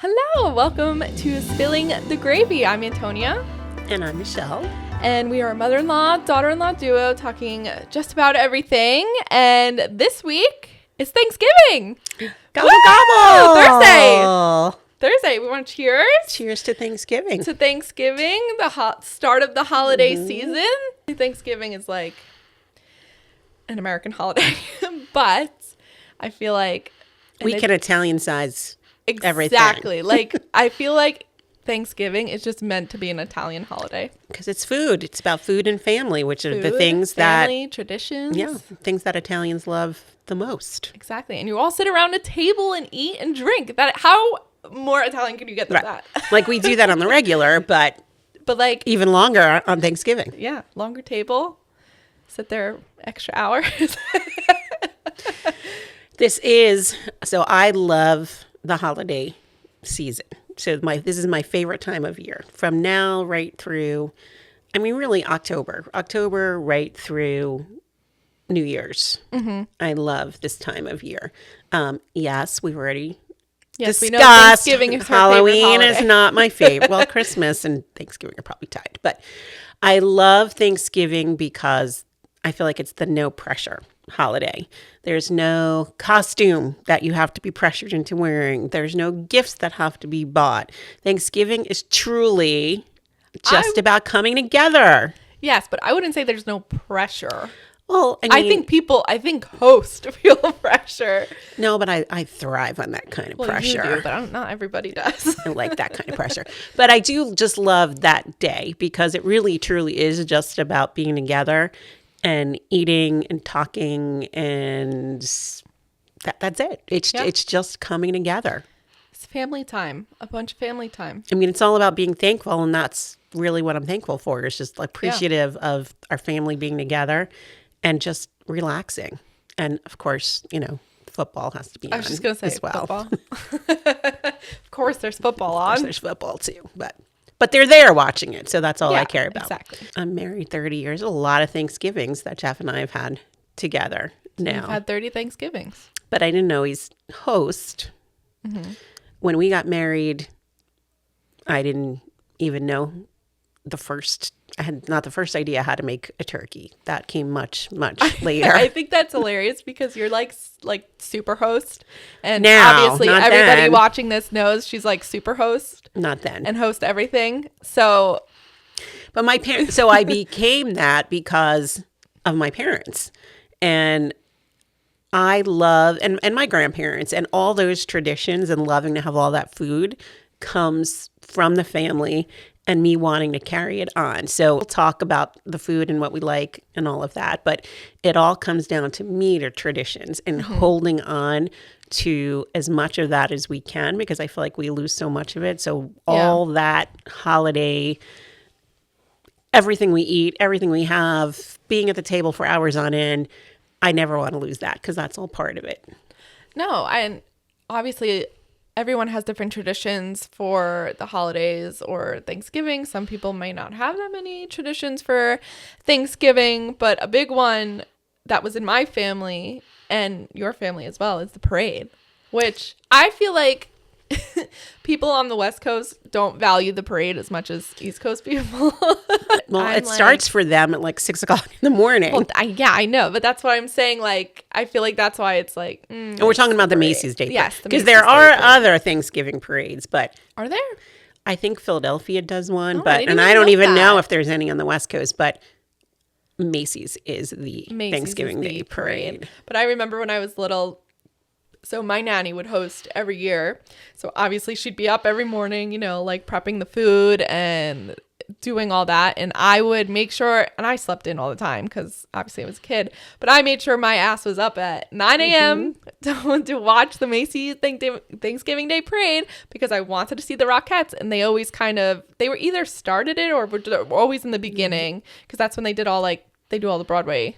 Hello, welcome to Spilling the Gravy. I'm Antonia. And I'm Michelle. And we are a mother-in-law, daughter-in-law duo talking just about everything. And this week is Thanksgiving. Gobble, gobble! Thursday. We want to cheers. Cheers to Thanksgiving. The start of the holiday season. Thanksgiving is like an American holiday. But I feel like... We can Italian size everything. Exactly. Like, I feel like Thanksgiving is just meant to be an Italian holiday. Because it's food. It's about food and family, which are the things family, traditions. Yeah, things that Italians love the most. Exactly. And you all sit around a table and eat and drink. How more Italian can you get than that? Like, we do that on the regular, but like even longer on Thanksgiving. Yeah, longer table. Sit there extra hours. So I love the holiday season. So this is my favorite time of year. From now right through, really October right through New Year's. Mm-hmm. I love this time of year. Yes, we've already discussed we know Thanksgiving is Halloween is not my favorite. Well, Christmas and Thanksgiving are probably tied. But I love Thanksgiving because I feel like it's the no pressure holiday. There's no costume that you have to be pressured into wearing. There's no gifts that have to be bought. Thanksgiving is truly just about coming together. Yes, but I wouldn't say there's no pressure. Well, I think hosts feel pressure. No, but I thrive on that kind of pressure. You do, but not everybody does. I like that kind of pressure. But I do just love that day because it really, truly is just about being together and eating and talking, and that's it. It's just coming together. It's family time, a bunch of family time. It's all about being thankful, and that's really what I'm thankful for. It's just appreciative of our family being together and just relaxing. And of course, football has to be on. I was just going to say as well. Football. Of course, there's football on. Of course, there's football too, but they're there watching it, so that's all I care about. Exactly. I'm married 30 years. A lot of Thanksgivings that Jeff and I have had together now. You've had 30 Thanksgivings. But I didn't always host. Mm-hmm. When we got married, I didn't even know I had not the first idea how to make a turkey. That came much, much later. I think that's hilarious because you're like super host. And now, obviously everybody watching this knows she's like super host. Not then. And host everything. So. But my parents, so I became that because of my parents. And I love, and my grandparents and all those traditions and loving to have all that food comes from the family and me wanting to carry it on. So we'll talk about the food and what we like and all of that, but it all comes down to meat or traditions and holding on to as much of that as we can, because I feel like we lose so much of it. So all that holiday, everything we eat, everything we have, being at the table for hours on end, I never want to lose that because that's all part of it. No, and obviously everyone has different traditions for the holidays or Thanksgiving. Some people may not have that many traditions for Thanksgiving, but a big one that was in my family and your family as well is the parade, which I feel like people on the West Coast don't value the parade as much as East Coast people. Well, it starts for them at 6 o'clock in the morning. Well, I know, but that's what I'm saying. I feel like that's why it's like. And we're talking about the Macy's Day. Yes, because there are other Thanksgiving parades, but are there? I think Philadelphia does one, I don't even know if there's any on the West Coast, but Macy's is the Thanksgiving Day parade. But I remember when I was little. So my nanny would host every year. So obviously she'd be up every morning, prepping the food and doing all that. And I would make sure, and I slept in all the time because obviously I was a kid, but I made sure my ass was up at 9 a.m. To watch the Macy's Thanksgiving Day parade because I wanted to see the Rockettes. And they always they were either started it or were always in the beginning because that's when they did they do all the Broadway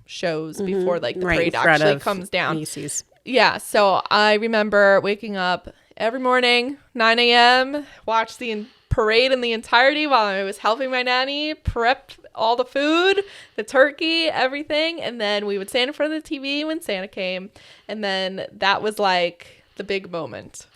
shows before the parade actually comes down. Macy's. Yeah, so I remember waking up every morning, 9 a.m., watch the parade in the entirety while I was helping my nanny prep all the food, the turkey, everything. And then we would stand in front of the TV when Santa came. And then that was the big moment.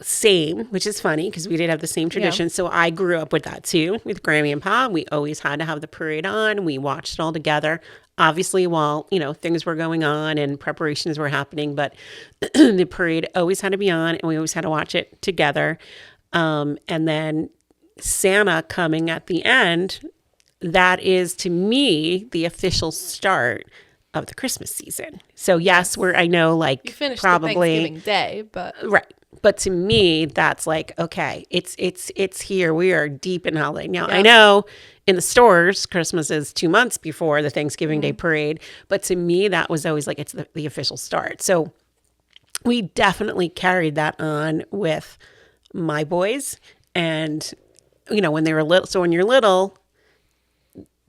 same, which is funny because we did have the same tradition. So I grew up with that too, with Grammy and Pa. We always had to have the parade on. We watched it all together. Obviously, while, things were going on and preparations were happening, but the parade always had to be on and we always had to watch it together. And then Santa coming at the end, that is to me the official start of the Christmas season. So yes, I know like You finished probably the Thanksgiving Day, but right. But to me, that's like, okay, it's here. We are deep in holiday. Now, I know in the stores, Christmas is 2 months before the Thanksgiving Day parade. But to me, that was always like, it's the official start. So we definitely carried that on with my boys. And, when they were little, so when you're little,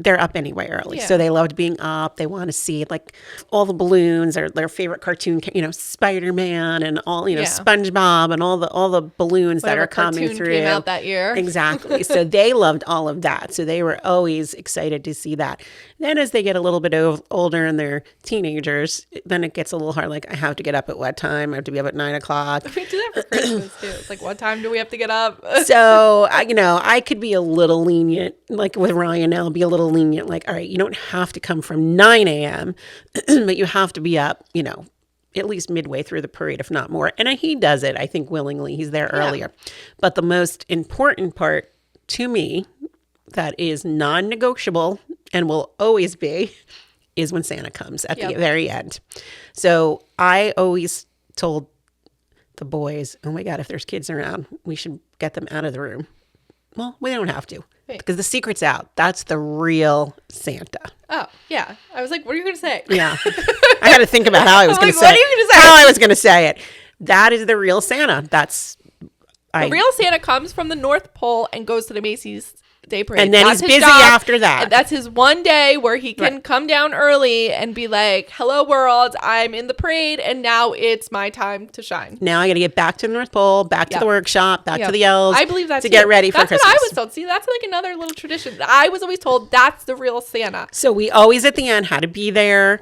they're up anyway early. Yeah. So they loved being up. They want to see like all the balloons or their favorite cartoon, Spider-Man and all, SpongeBob and all the balloons whatever that are coming cartoon through. came out that year. Exactly. So they loved all of that. So they were always excited to see that. Then as they get a little bit older and they're teenagers, then it gets a little hard. Like I have to get up at what time? I have to be up at 9 o'clock. We do that for Christmas too. It's like, what time do we have to get up? So, I could be a little lenient, like with Ryan now, be a little lenient, like, all right, you don't have to come from 9 a.m., but you have to be up, at least midway through the parade, if not more. And he does it, I think, willingly. He's there earlier. But the most important part to me that is non-negotiable and will always be is when Santa comes at the very end. So I always told the boys, oh my God, if there's kids around, we should get them out of the room. Well, we don't have to because the secret's out. That's the real Santa. Oh, yeah. I was like, what are you going to say? Yeah. I had to think about how I was going to say what are you gonna say? How I was going to say it. That is the real Santa. The real Santa comes from the North Pole and goes to the Macy's Day Parade. And then That's he's his busy job. after that. And that's his one day where he can come down early and be like, hello, world. I'm in the parade, and now it's my time to shine. Now I got to get back to the North Pole, back to the workshop, back to the elves. I believe that to get ready for Christmas. That's what I was told. See, that's like another little tradition. I was always told that's the real Santa. So we always at the end had to be there.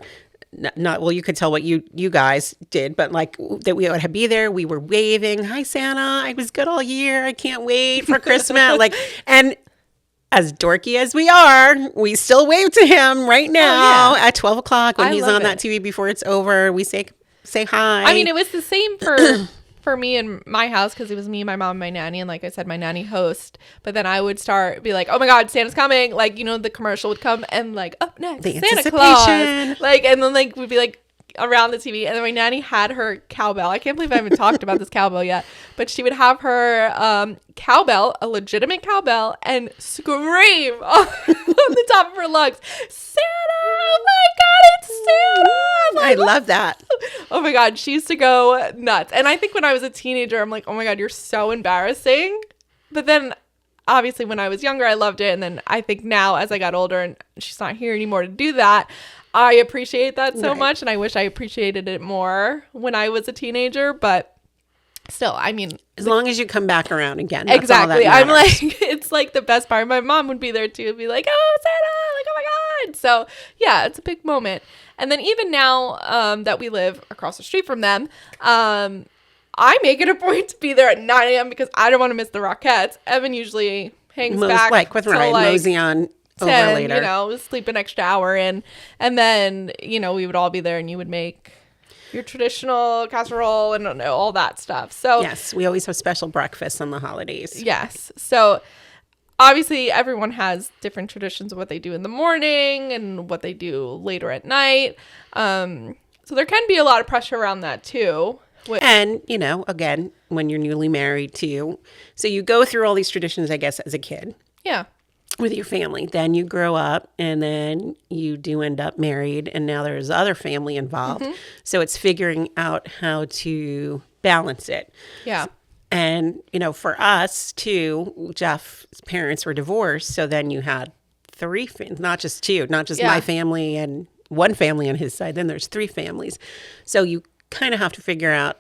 Not well, you could tell what you guys did, but like that we would be there. We were waving, "Hi Santa, I was good all year. I can't wait for Christmas." And as dorky as we are, we still wave to him right now at 12 o'clock when he's on that TV before it's over. We say hi. I mean, it was the same for me in my house because it was me, my mom, and my nanny. And like I said, my nanny host. But then I would be like, oh my God, Santa's coming. Like, the commercial would come and like, up next, the Santa Claus. And then like we'd be like around the TV. And then my nanny had her cowbell. I can't believe I haven't talked about this cowbell yet. But she would have her cowbell, a legitimate cowbell, and scream on the top of her lungs, Santa! Oh my God, it's Santa! I love that. Oh my God, she used to go nuts. And I think when I was a teenager, I'm like, oh my God, you're so embarrassing. But then obviously when I was younger, I loved it. And then I think now as I got older and she's not here anymore to do that, I appreciate that so much. And I wish I appreciated it more when I was a teenager. But still, I mean, as long as you come back around again. That's exactly. All that I'm like, it's like the best part. My mom would be there too, be like, oh, Santa, like, oh my God. So yeah, it's a big moment. And then even now that we live across the street from them, I make it a point to be there at 9 a.m. because I don't want to miss the Rockettes. Evan usually hangs back like with Ryan, mosey on 10, over later. Sleep an extra hour in. And then, we would all be there and you would make your traditional casserole and all that stuff. So yes, we always have special breakfasts on the holidays. Yes. So obviously everyone has different traditions of what they do in the morning and what they do later at night. So there can be a lot of pressure around that too. And, again, when you're newly married too. So you go through all these traditions, I guess, as a kid. Yeah. With your family. Then you grow up and then you do end up married and now there's other family involved. Mm-hmm. So it's figuring out how to balance it. Yeah. And, for us too, Jeff's parents were divorced. So then you had three, not just two, not just my family and one family on his side. Then there's three families. So you kind of have to figure out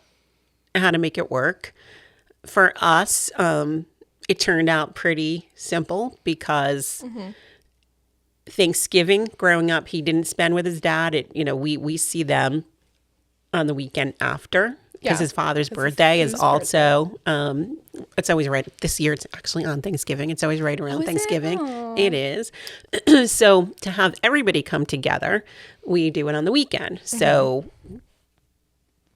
how to make it work. For us, it turned out pretty simple because Thanksgiving, growing up, he didn't spend with his dad. We see them on the weekend after. because his father's 'Cause birthday is his also, it's always right. This year it's actually on Thanksgiving. It's always right around is it? Thanksgiving. Aw. It is. So to have everybody come together, we do it on the weekend. So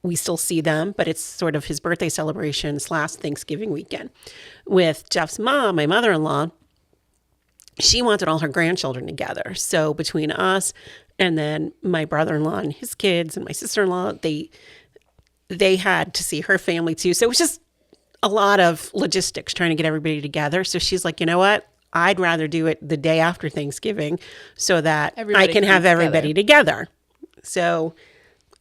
we still see them, but it's sort of his birthday celebrations last Thanksgiving weekend. With Jeff's mom, my mother-in-law, she wanted all her grandchildren together. So between us and then my brother-in-law and his kids and my sister-in-law, they had to see her family too. So it was just a lot of logistics trying to get everybody together. So she's like, you know what? I'd rather do it the day after Thanksgiving so that Everybody I can can have be everybody together. So,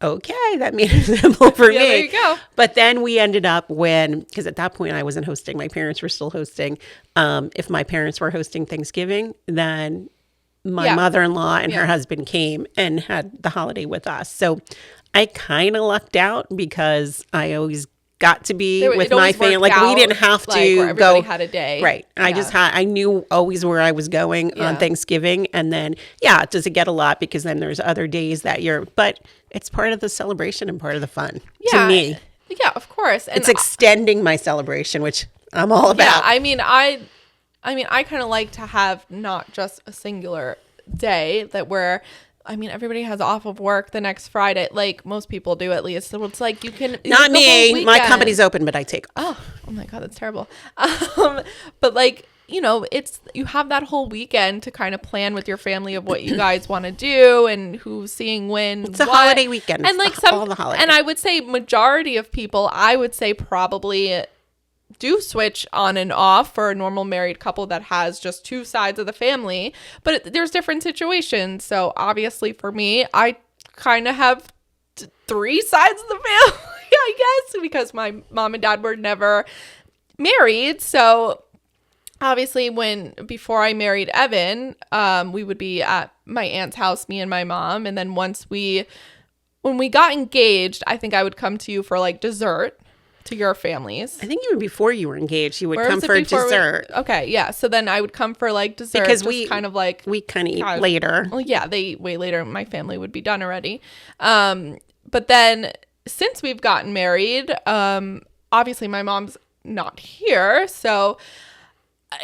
okay, that made it simple for me. There you go. But then we ended up because at that point I wasn't hosting, my parents were still hosting. If my parents were hosting Thanksgiving, then my mother-in-law and her husband came and had the holiday with us. So I kind of lucked out because I always got to be with my family. Like we didn't have to where go. everybody had a day. Right. I knew always where I was going on Thanksgiving. And then, does it get a lot because then there's other days that but it's part of the celebration and part of the fun to me. Yeah, of course. And it's extending my celebration, which I'm all about. Yeah, I mean, I kind of like to have not just a singular day everybody has off of work the next Friday, like most people do at least. So it's like you can not me. My company's open, but I take off. Oh my God, that's terrible. But like, it's you have that whole weekend to kind of plan with your family of what you guys want to do and who's seeing when. It's a holiday weekend, and like all the holidays. And I would say majority of people, I would say probably do switch on and off for a normal married couple that has just two sides of the family, but there's different situations. So obviously for me, I kind of have three sides of the family, I guess, because my mom and dad were never married. So obviously before I married Evan, we would be at my aunt's house, me and my mom. And then when we got engaged, I think I would come to you for like dessert. To your families. I think even before you were engaged, you would come for dessert. Okay, yeah. So then I would come for like dessert because we kind of eat later. Well, yeah, they eat way later. My family would be done already. But then since we've gotten married, obviously my mom's not here, so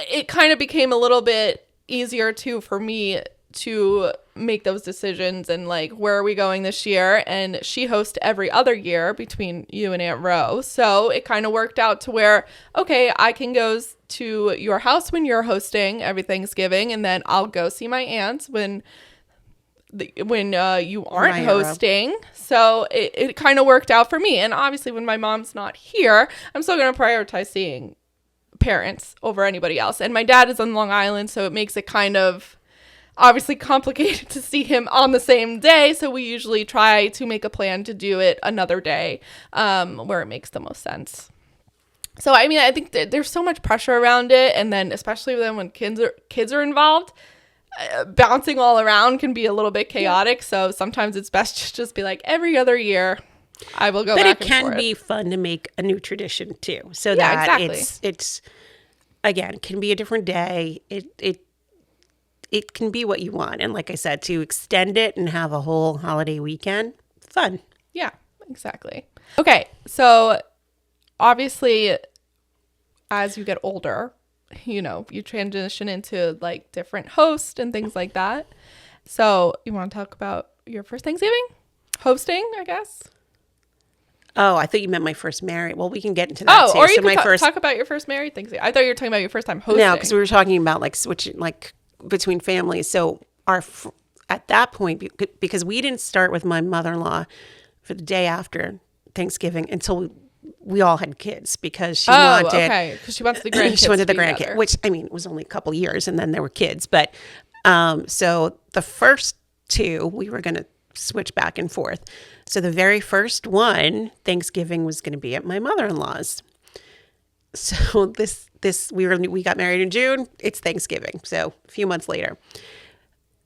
it kind of became a little bit easier too for me to make those decisions and like, where are we going this year? And she hosts every other year between you and Aunt Ro. So it kind of worked out to where, okay, I can go to your house when you're hosting every Thanksgiving, and then I'll go see my aunts when you aren't hosting. So it kind of worked out for me. And obviously when my mom's not here, I'm still going to prioritize seeing parents over anybody else. And my dad is on Long Island, so it makes it kind of obviously complicated to see him on the same day, so we usually try to make a plan to do it another day where it makes the most sense. So I mean, I think there's so much pressure around it, and then especially then when kids are involved, bouncing all around can be a little bit chaotic. So sometimes it's best to just be like, every other year I will go back and forth. But it can be fun to make a new tradition too, so that it's again, can be a different day. It can be what you want. And like I said, to extend it and have a whole holiday weekend, fun. Yeah, exactly. Okay, so obviously as you get older, you transition into like different hosts and things like that. So you want to talk about your first Thanksgiving? Hosting, I guess? Oh, I thought you meant my first married. Well, we can get into that too. Or you can talk about your first married Thanksgiving. I thought you were talking about your first time hosting. No, because we were talking about like switching, like between families. So at that point, because we didn't start with my mother-in-law for the day after Thanksgiving until we all had kids, because she wanted. Okay, because she wants the grandkids. She wanted the grandkids, which I mean, it was only a couple years, and then there were kids. But so the first two, we were going to switch back and forth. So the very first one, Thanksgiving, was going to be at my mother-in-law's. So we got married in June. It's Thanksgiving. So a few months later.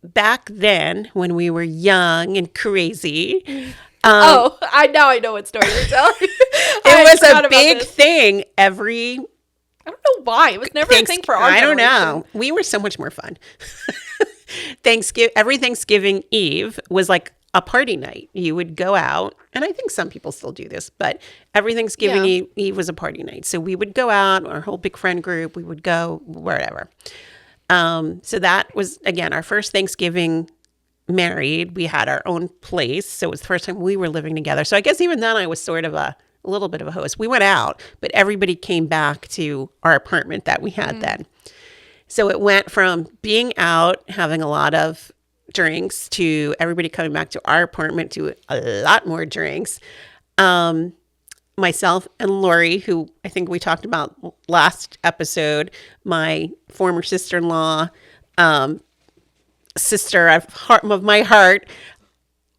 Back then, when we were young and crazy. I know what story you're telling. It was a big thing every. I don't know why. It was never a thing for our generation. I don't know. We were so much more fun. Every Thanksgiving Eve was like a party night. You would go out, and I think some people still do this, but every Thanksgiving Eve was a party night. So we would go out, our whole big friend group, we would go wherever. So that was, again, our first Thanksgiving married. We had our own place. So it was the first time we were living together. So I guess even then I was sort of a little bit of a host. We went out, but everybody came back to our apartment that we had then. So it went from being out, having a lot of drinks, to everybody coming back to our apartment to a lot more drinks. Myself and Lori, who I think we talked about last episode, my former sister-in-law, sister of my heart,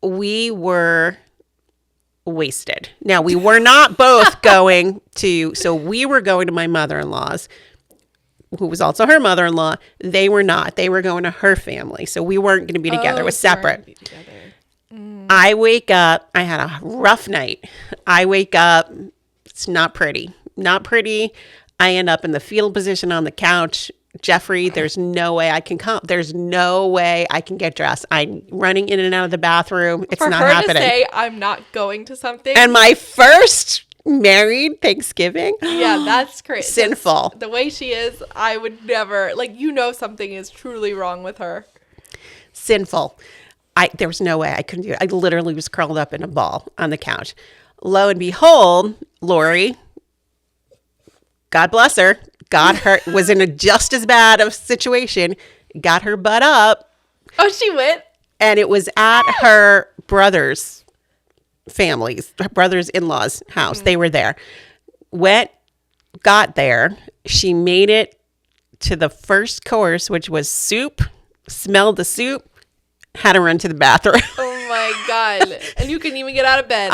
we were wasted. Now, we were not both going to, so we were going to my mother-in-law's, who was also her mother-in-law. They were not. They were going to her family. So we weren't going to be together. It was separate. I wake up. I had a rough night. I wake up. It's not pretty. Not pretty. I end up in the fetal position on the couch. Jeffrey, there's no way I can come. There's no way I can get dressed. I'm running in and out of the bathroom. It's not happening. For her to say, I'm not going to something. And my first married Thanksgiving. Yeah, that's crazy. Sinful. The way she is, I would never, something is truly wrong with her. Sinful. There was no way I couldn't do it. I literally was curled up in a ball on the couch. Lo and behold, Lori, God bless her, got her, was in a just as bad of situation, got her butt up. Oh, she went? And it was at her brother's family's, her brother's in-laws' house. They were there. Got there. She made it to the first course, which was soup, smelled the soup, had to run to the bathroom. Oh my God. And you couldn't even get out of bed.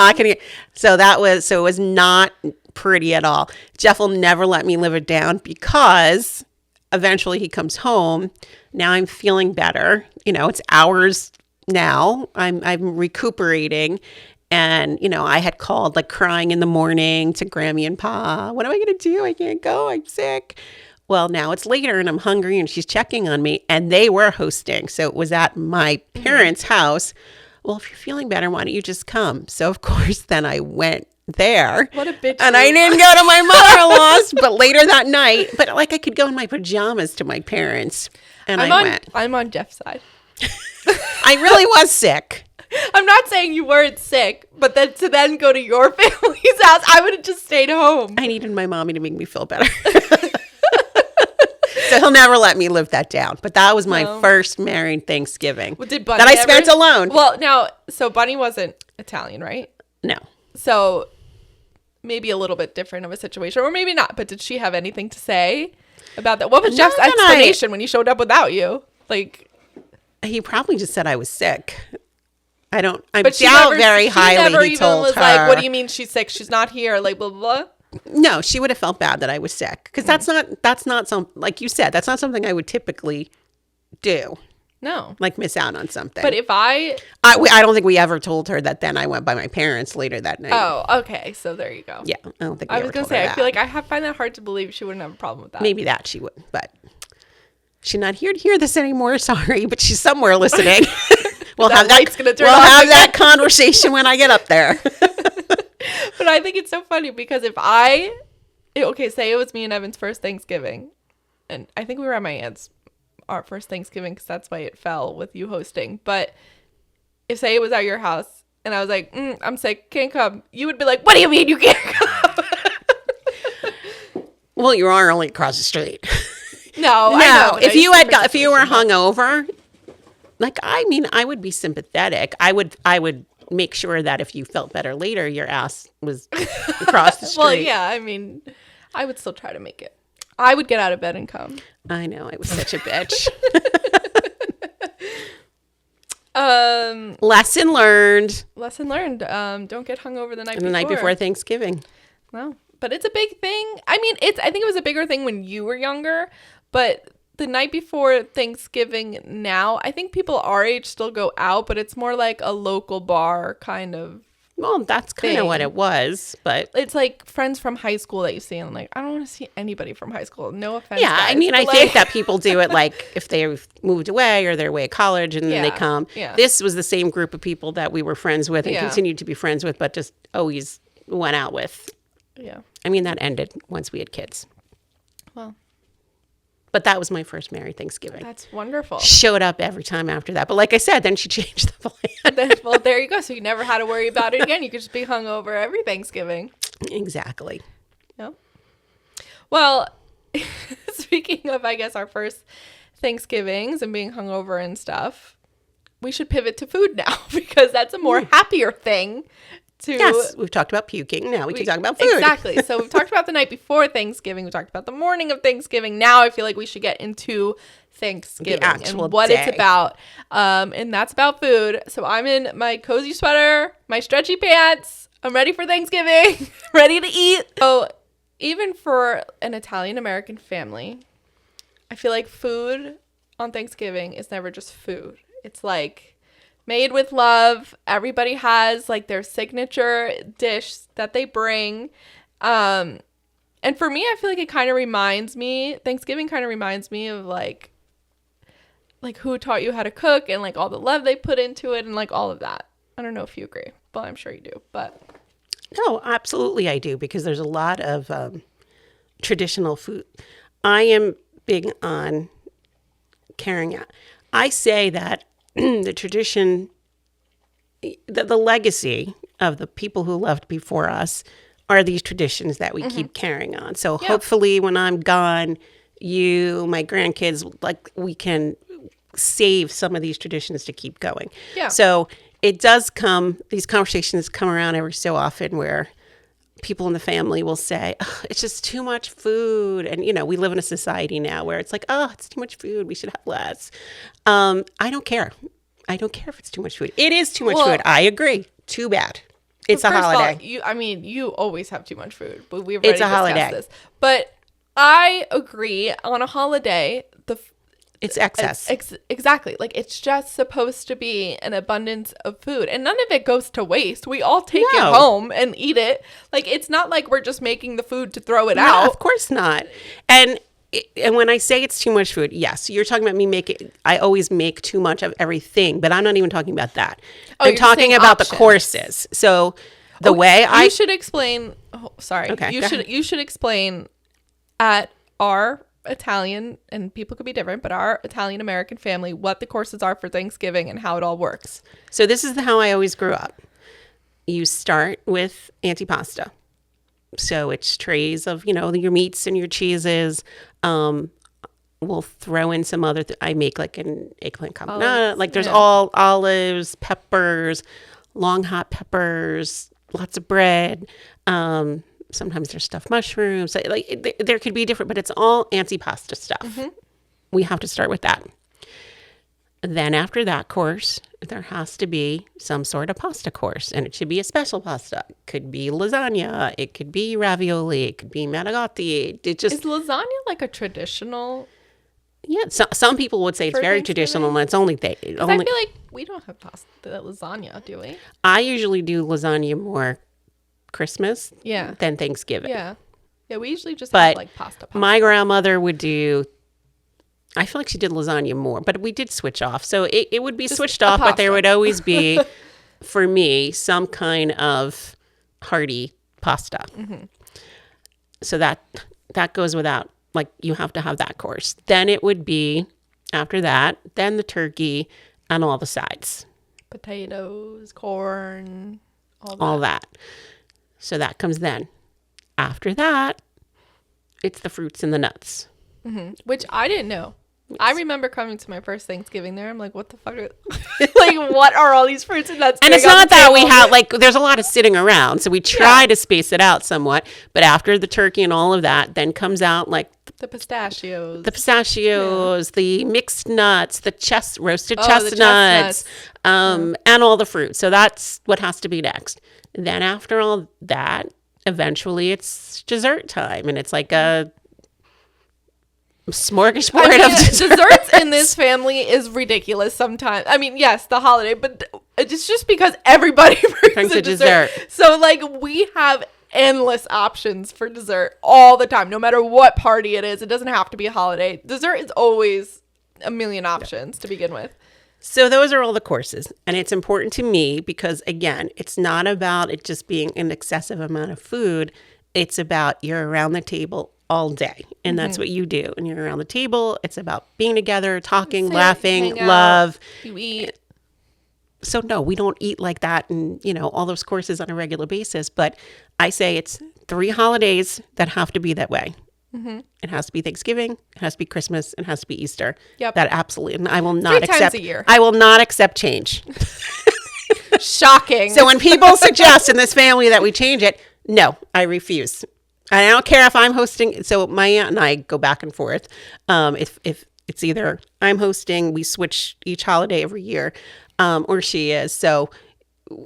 So it was not pretty at all. Jeff will never let me live it down because eventually he comes home. Now I'm feeling better. It's hours now. I'm recuperating. And, I had called crying in the morning to Grammy and Pa. What am I going to do? I can't go. I'm sick. Well, now it's later and I'm hungry and she's checking on me, and they were hosting. So it was at my parents' house. Well, if you're feeling better, why don't you just come? So of course, then I went there. What a bitch. And I didn't go to my mother-in-law's, but later that night, but I could go in my pajamas to my parents. And I went. I'm on Jeff's side. I really was sick. I'm not saying you weren't sick, but then to go to your family's house, I would have just stayed home. I needed my mommy to make me feel better. So he'll never let me live that down. But that was my first married Thanksgiving that I spent alone. Well, now, so Bunny wasn't Italian, right? No. So maybe a little bit different of a situation, or maybe not. But did she have anything to say about that? What was Jeff's explanation when he showed up without you? He probably just said I was sick. I doubt very highly he told her. What do you mean she's sick? She's not here. Blah, blah, blah. No, she would have felt bad that I was sick, because that's not some, like you said, that's not something I would typically do. No. Miss out on something. But if I don't think we ever told her that then I went by my parents later that night. Oh, okay. So there you go. Yeah. I don't think I was going to say, I feel like I find that hard to believe she wouldn't have a problem with that. Maybe that she would, but she's not here to hear this anymore. Sorry, but she's somewhere listening. We'll have that conversation when I get up there. But I think it's so funny because say it was me and Evan's first Thanksgiving, and I think we were at my aunt's our first Thanksgiving because that's why it fell with you hosting. But if say it was at your house and I was like, I'm sick, can't come, you would be like, what do you mean you can't come? Well, you are only across the street. No, I know. If you were hungover, I would be sympathetic. I would make sure that if you felt better later, your ass was across the street. Well, yeah, I would still try to make it. I would get out of bed and come. I know, I was such a bitch. Lesson learned. Don't get hungover the night before Thanksgiving. No, but it's a big thing. I think it was a bigger thing when you were younger, but the night before Thanksgiving now, I think people our age still go out, but it's more like a local bar kind of Well, that's kind of what it was, but it's like friends from high school that you see, and like I don't want to see anybody from high school. No offense. yeah, guys, I mean, but I like, think that people do it like if they've moved away or they're away at college and then they Yeah, come. yeah. This was the same group of people that we were friends with and Yeah. continued to be friends with, but just always went out with. Yeah. I mean, that ended once we had kids. Well, But that was my first Merry Thanksgiving. that's wonderful. Showed up every time after that. But like I said, then she changed the plan. Well, there you go. So you never had to worry about it again. You could just be hungover every Thanksgiving. Exactly. Yep. Well, speaking of, I guess, our first Thanksgivings and being hungover and stuff, we should pivot to food now because that's a more happier thing. Yes, we've talked about puking. Now we can talk about food. Exactly. So we've talked about the night before Thanksgiving. We talked about the morning of Thanksgiving. Now I feel like we should get into Thanksgiving actual and what day. it's about. And that's about food. So I'm in my cozy sweater, my stretchy pants. I'm ready for Thanksgiving, ready to eat. So even for an Italian American family, I feel like food on Thanksgiving is never just food. It's like made with love. Everybody has like their signature dish that they bring. And for me, I feel like it kind of reminds me, Thanksgiving kind of reminds me of like who taught you how to cook and like all the love they put into it and like all of that. I don't know if you agree, but I'm sure you do. But No, absolutely I do because there's a lot of traditional food. I am big on carrying out. I say that the tradition, the legacy of the people who left before us are these traditions that we keep carrying on. So hopefully when I'm gone, you, my grandkids, like we can save some of these traditions to keep going. Yeah. So it does come, these conversations come around every so often where people in the family will say, oh, it's just too much food. And, you know, we live in a society now where it's like, oh, it's too much food. We should have less. I don't care. I don't care if it's too much food. It is too much food. I agree. Too bad. It's a holiday. You always have too much food, but we've It's already a holiday. discussed this. But I agree. On a holiday, It's excess. Exactly. Like it's just supposed to be an abundance of food and none of it goes to waste. We all take it home and eat it. Like it's not like we're just making the food to throw it out. Of course not. And when I say it's too much food, yes, you're talking about me making, I always make too much of everything, but I'm not even talking about that. I'm you're talking saying about options. the courses. So the way You should explain. Oh, sorry. Okay, You go should ahead. you should explain at our Italian, and people could be different, but our Italian American family what the courses are for Thanksgiving and how it all works. So this is how I always grew up. You start with antipasta. So it's trays of, you know, your meats and your cheeses. We'll throw in some other, I make like an eggplant carbonara. Like there's all olives, peppers, long hot peppers, lots of bread. Sometimes there's stuffed mushrooms. Like there could be different, but it's all antipasta stuff. Mm-hmm. We have to start with that. Then after that course, there has to be some sort of pasta course, and it should be a special pasta. It could be lasagna. It could be ravioli. It could be manicotti. It just Is lasagna like a traditional? yeah. Some people would say it's For very Thanksgiving? traditional, and it's only they. 'Cause I feel like we don't have lasagna, do we? I usually do lasagna more Christmas Yeah. than Thanksgiving. Yeah. Yeah, we usually just But have like pasta. my grandmother would do. I feel like she did lasagna more, but we did switch off. So it would be switched a off, but there pasta. would always be, for me, some kind of hearty pasta. Mm-hmm. So that goes without, like, you have to have that course. Then it would be, after that, then the turkey and all the sides. Potatoes, corn, all that. All that. So that comes then. After that, it's the fruits and the nuts. Which I didn't know. I remember coming to my first Thanksgiving there. I'm like, what the fuck? Like, what are all these fruits and nuts? And going it's on not the that we table? have, like, there's a lot of sitting around. So we try to space it out somewhat. But after the turkey and all of that, then comes out, like, The pistachios. the pistachios, the mixed nuts, the roasted the chestnuts, chestnuts. and all the fruit. So that's what has to be next. Then after all that, eventually it's dessert time. And it's like a smorgasbord I mean, of desserts. desserts in this family is ridiculous sometimes. I mean, yes, the holiday, but It's just because everybody brings a dessert. dessert. So like we have endless options for dessert all the time, no matter what party it is. It doesn't have to be a holiday. Dessert is always a million options to begin with. So those are all the courses. And it's important to me because, again, it's not about it just being an excessive amount of food. It's about you're around the table all day. And that's what you do. And you're around the table. It's about being together, talking, laughing, hang out, love. You eat. So no, we don't eat like that and, all those courses on a regular basis. But I say it's 3 holidays that have to be that way. It has to be Thanksgiving, it has to be Christmas, it has to be Easter. Yep. That absolutely, and I will not 3 times accept. a year. I will not accept change. Shocking. So when people suggest in this family that we change it, no, I refuse. I don't care if I'm hosting. So my aunt and I go back and forth. If it's either I'm hosting, we switch each holiday every year, or she is. So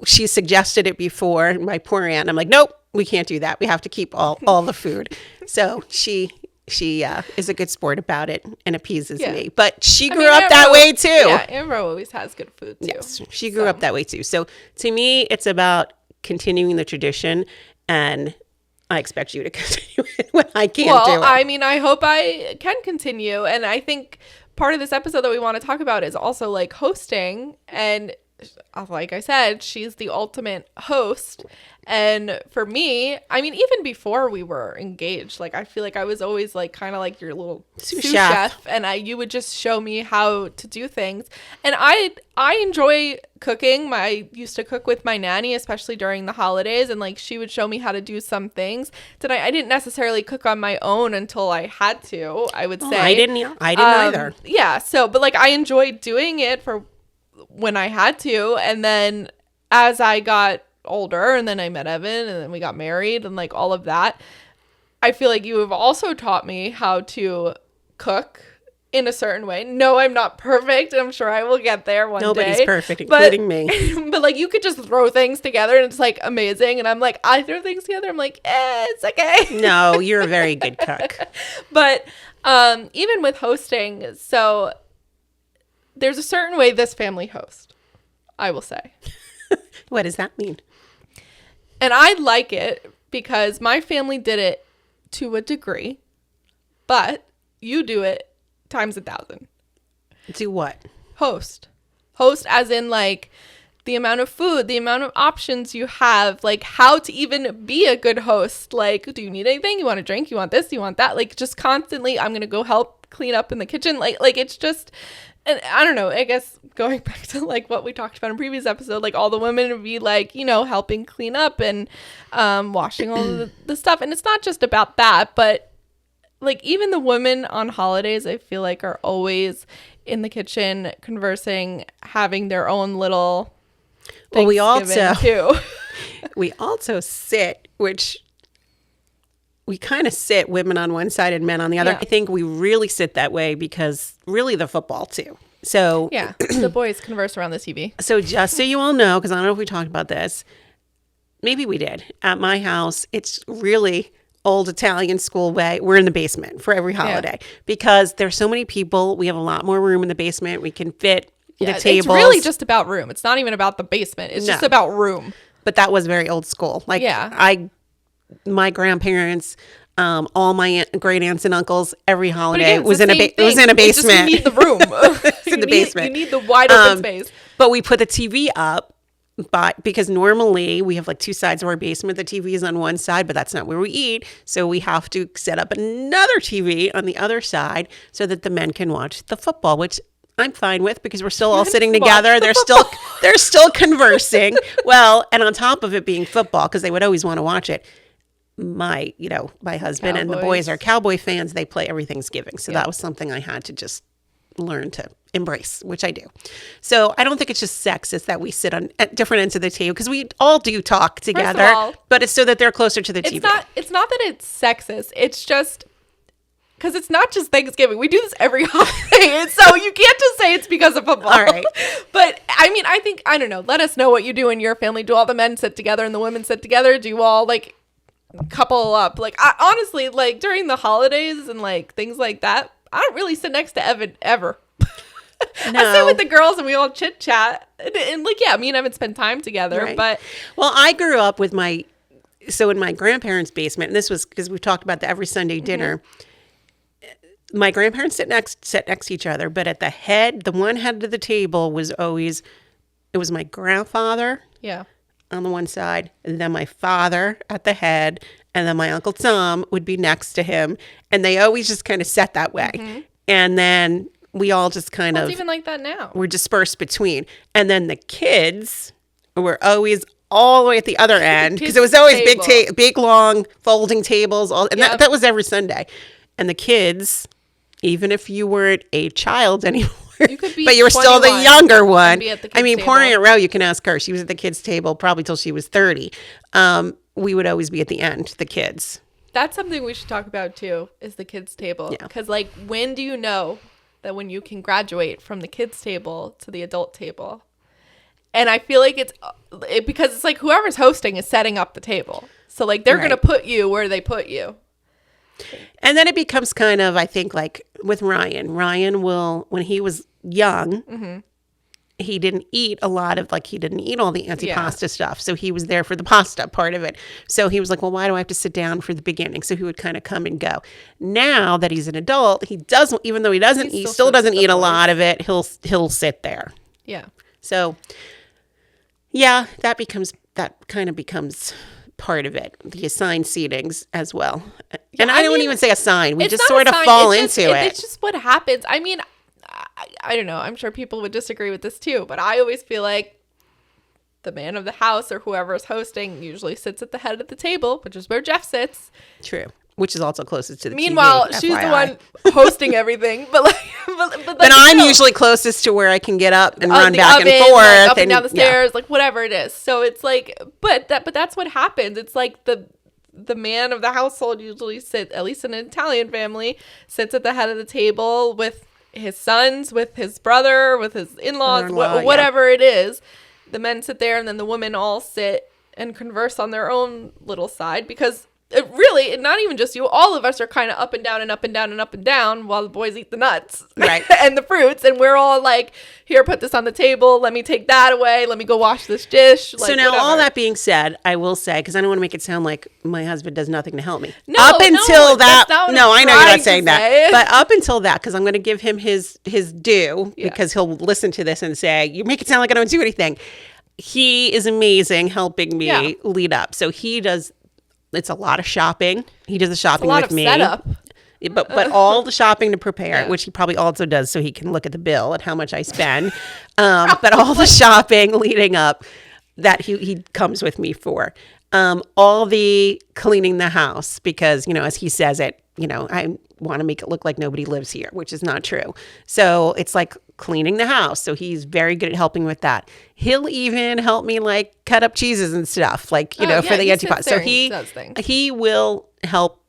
she suggested it before. My poor aunt. I'm like, nope, we can't do that. We have to keep all the food. So she is a good sport about it and appeases me. But she grew up that way too. Yeah, Amber always has good food too. Yes, she grew up that way too. So to me, it's about continuing the tradition, and I expect you to continue it when I can't do it. I mean, I hope I can continue. And I think part of this episode that we want to talk about is also like hosting. And like I said, she's the ultimate host. And for me, I mean, even before we were engaged, like I feel like I was always like kind of like your little sous chef, and you would just show me how to do things. And I enjoy cooking. I used to cook with my nanny, especially during the holidays, and like she would show me how to do some things. I didn't necessarily cook on my own until I had to, I would say. I didn't either. Yeah. So, but like I enjoyed doing it for when I had to, and then as I got older and then I met Evan and then we got married and like all of that, I feel like you have also taught me how to cook in a certain way. No, I'm not perfect. I'm sure I will get there one day. Nobody's perfect, including me. But like you could just throw things together and it's like amazing. And I'm like, I throw things together. I'm like, it's okay. No, you're a very good cook. But even with hosting, so there's a certain way this family hosts, I will say. What does that mean? And I like it because my family did it to a degree, but you do it times 1,000. Do what? Host as in like the amount of food, the amount of options you have, like how to even be a good host. Like, do you need anything? You want a drink? You want this? You want that? Like just constantly, I'm going to go help clean up in the kitchen. Like it's just, and I don't know, I guess going back to like what we talked about in previous episode, like all the women would be like, helping clean up and washing all the stuff. And it's not just about that, but like even the women on holidays, I feel like are always in the kitchen conversing, having their own little Thanksgiving too. We also sit, which we kind of sit women on one side and men on the other. Yeah. I think we really sit that way because really the football too. So yeah, the boys converse around the TV. So just so you all know, because I don't know if we talked about this, maybe we did. At my house, it's really old Italian school way. We're in the basement for every holiday because there's so many people. We have a lot more room in the basement. We can fit the tables. It's really just about room. It's not even about the basement. It's just about room. But that was very old school. Like my grandparents, all my great aunts and uncles, every holiday was in a basement. Just, you need the room. It's in the basement. You need the wide open space. But we put the TV up, because normally we have like 2 sides of our basement. The TV is on one side, but that's not where we eat. So we have to set up another TV on the other side so that the men can watch the football, which I'm fine with because we're still all sitting together. They're still conversing. Well, and on top of it being football, because they would always want to watch it. My husband and the boys are Cowboy fans. They play every Thanksgiving. So that was something I had to just learn to embrace, which I do. So I don't think it's just sexist that we sit at different ends of the table because we all do talk together, but it's so that they're closer to the TV. It's not that it's sexist. It's just because it's not just Thanksgiving. We do this every holiday. And so you can't just say it's because of football. All right. But I mean, I don't know. Let us know what you do in your family. Do all the men sit together and the women sit together? Do you all like couple up? Like I honestly, like during the holidays and like things like that, I don't really sit next to Evan ever. I sit with the girls and we all chit chat. And like, yeah, me and Evan spend time together. Right. But well, I grew up with in my grandparents' basement, and this was because we talked about the every Sunday dinner. My grandparents sat next to each other, but at the one head of the table was always, it was my grandfather yeah. on the one side, and then my father at the head, and then my Uncle Tom would be next to him. And they always just kind of sat that way. And then we all just kind It's of even like that now. were dispersed between. And then the kids were always all the way at the other end, because it was always big, long folding tables. And that was every Sunday. And the kids, even if you weren't a child anymore, you could be but you were still the younger one. I mean, poor Aunt Row, you can ask her. She was at the kids' table probably till she was 30. We would always be at the end, the kids. That's something we should talk about too, is the kids' table. Because like, when do you know that when you can graduate from the kids' table to the adult table? And I feel like because it's like whoever's hosting is setting up the table. So like they're going to put you where they put you. And then it becomes kind of, I think, like with Ryan will, when he was young, he didn't eat a lot of, like, he didn't eat all the antipasta stuff. So he was there for the pasta part of it. So he was like, well, why do I have to sit down for the beginning? So he would kind of come and go. Now that he's an adult, he doesn't, even though he still doesn't eat a lot of it, he'll sit there. Yeah. So yeah, that kind of becomes part of it, the assigned seatings as well. And I don't even say assign. We just sort of fall into it. It's just what happens. I mean, I don't know. I'm sure people would disagree with this too, but I always feel like the man of the house or whoever is hosting usually sits at the head of the table, which is where Jeff sits. True. Which is also closest to the Meanwhile, TV, she's FYI. the one hosting everything, but I'm usually closest to where I can get up and run back oven, and forth, like up and down the stairs, like whatever it is. So it's like, but that's what happens. It's like the man of the household usually sits, at least in an Italian family, sits at the head of the table with his sons, with his brother, with his in-laws, whatever it is. The men sit there, and then the women all sit and converse on their own little side, because really, not even just you, all of us are kind of up and down and up and down and up and down while the boys eat the nuts and the fruits. And we're all like, here, put this on the table. Let me take that away. Let me go wash this dish. So now, all that being said, I will say, because I don't want to make it sound like my husband does nothing to help me. I know you're not saying that. But up until that, because I'm going to give him his due, because he'll listen to this and say, you make it sound like I don't do anything. He is amazing helping me lead up. So he does. It's a lot of shopping. He does the shopping with me. Setup. But all the shopping to prepare, which he probably also does so he can look at the bill and how much I spend. But all the shopping leading up that he comes with me for. All the cleaning the house, because, as he says it, I want to make it look like nobody lives here, which is not true. So it's like cleaning the house. So he's very good at helping with that. He'll even help me like cut up cheeses and stuff, like, for the antipasta. So he will help